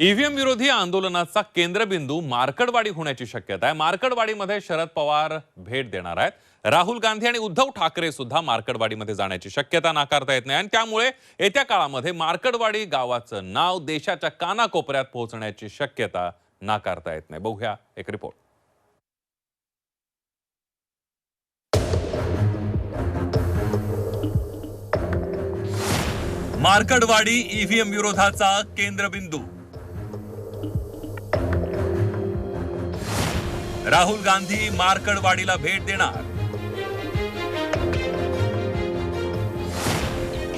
EVM विरोधी आंदोलनाचा केंद्रबिंदू मार्कडवाडी होण्याची शक्यता आहे। मार्कडवाडीमध्ये शरद पवार भेट देणार आहेत। राहुल गांधी आणि उद्धव ठाकरे सुद्धा मार्कडवाडीमध्ये जाण्याची शक्यता नाकारता येत नाही आणि त्यामुळे येत्या काळामध्ये मार्कडवाडी गावाचं नाव देशाच्या कानाकोपऱ्यात पोहोचण्याची शक्यता नाकारता येत नाही। बघूया एक रिपोर्ट। मार्कडवाडी ईव्हीएम विरोधाचा केंद्रबिंदू। राहुल गांधी मार्कडवाडीला भेट देणार।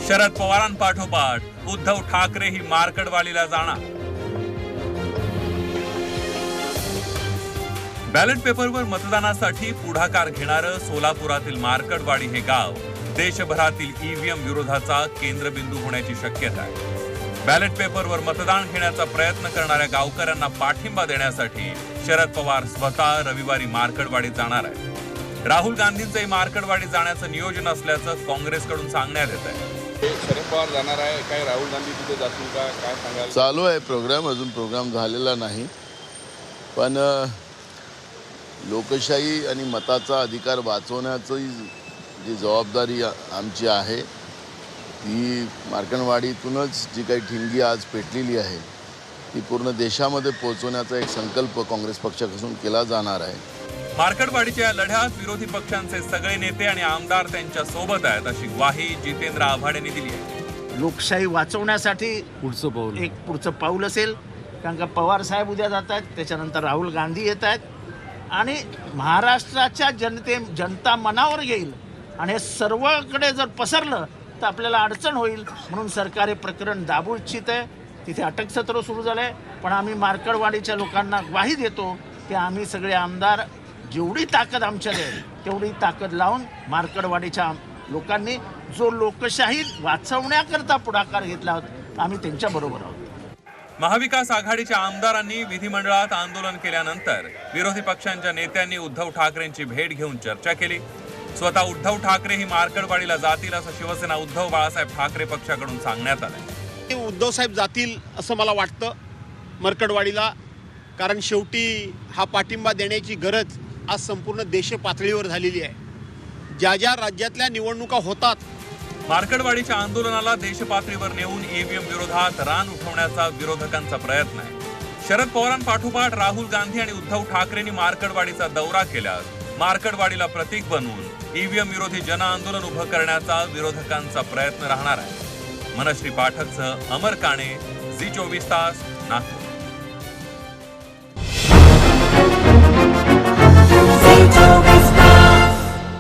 शरद पवारांपाठोपाठ उद्धव ठाकरे ही मार्कडवाडीला जाणार। बॅलेट पेपरवर मतदानासाठी पुढाकार घेणारं सोलापुरातील मार्कडवाडी हे गाव देशभरातील ईव्हीएम विरोधाचा केंद्रबिंदू होण्याची शक्यता आहे। बॅलेट पेपरवर मतदान घेण्याचा प्रयत्न करणाऱ्या गावकऱ्यांना पाठिंबा देण्यासाठी शरद पवार स्वतः रविवारी मार्कडवाडीत जाणार आहेत। राहुल गांधींचंही मार्कडवाडीत जाण्याचं नियोजन असल्याचं काँग्रेसकडून सांगण्यात येत आहे। शरद पवार जाणार आहे, काय राहुल गांधी तिथे जातील का, काय सांगाल? चालू आहे प्रोग्राम, अजून प्रोग्राम झालेला नाही, पण लोकशाही आणि मताचा अधिकार वाचवण्याची जी जबाबदारी आमची आहे ती मार्कडवाडीतूनच जी काही ठिणगी आज पेटलेली आहे ती पूर्ण देशामध्ये पोहोचवण्याचा एक संकल्प काँग्रेस पक्षाकडून केला जाणार आहे। मार्कडवाडीच्या लढ्यात विरोधी पक्षांचे सगळे नेते आणि आमदार त्यांच्या सोबत आहेत अशी ग्वाही जितेंद्र आव्हाडेंनी दिली आहे। लोकशाही वाचवण्यासाठी पुढचं पाऊल असेल, कारण का पवार साहेब उद्या जात आहेत, त्याच्यानंतर राहुल गांधी येत आहेत आणि महाराष्ट्राच्या जनता मनावर येईल आणि हे सर्वकडे जर पसरलं तर आपल्याला अडचण होईल, म्हणून सरकार हे प्रकरण दाबू इच्छित आहे। तिथे अटकसत्र सुरू झालं आहे, पण आम्ही मार्कडवाडीच्या लोकांना ग्वाही देतो की आम्ही सगळे आमदार जेवढी ताकद आमच्यात आहे तेवढी ताकद लावून मार्कडवाडीच्या लोकांनी जो लोकशाही वाचवण्याकरता पुढाकार घेतला होता आम्ही त्यांच्याबरोबर आहोत। महाविकास आघाडीच्या आमदारांनी विधिमंडळात आंदोलन केल्यानंतर विरोधी पक्षांच्या नेत्यांनी उद्धव ठाकरेंची भेट घेऊन चर्चा केली। स्वतः उद्धव ठाकरे ही मार्कडवाडीला जातील असं शिवसेना उद्धव बाळासाहेब ठाकरे पक्षाकडून सांगण्यात आलंय। उद्धव साहेब जातील असं मला वाटतं मार्कडवाडीला, कारण शेवटी हा पाठिंबा देण्याची गरज आज संपूर्ण देश पातळीवर झालेली आहे। ज्या ज्या राज्यातल्या निवडणुका होतात, मार्कडवाडीच्या आंदोलनाला देशपातळीवर नेऊन ईव्हीएम विरोधात रान उठवण्याचा विरोधकांचा प्रयत्न आहे। शरद पवारांपाठोपाठ राहुल गांधी आणि उद्धव ठाकरेंनी मार्कडवाडीचा दौरा केल्यास मार्कडवाडीला प्रतीक बनवून ईव्हीएम विरोधी जन आंदोलन उभं करण्याचा विरोधकांचा प्रयत्न राहणार आहे। मनश्री पाठकसह अमर काणे, झी 24 तास, नागपूर।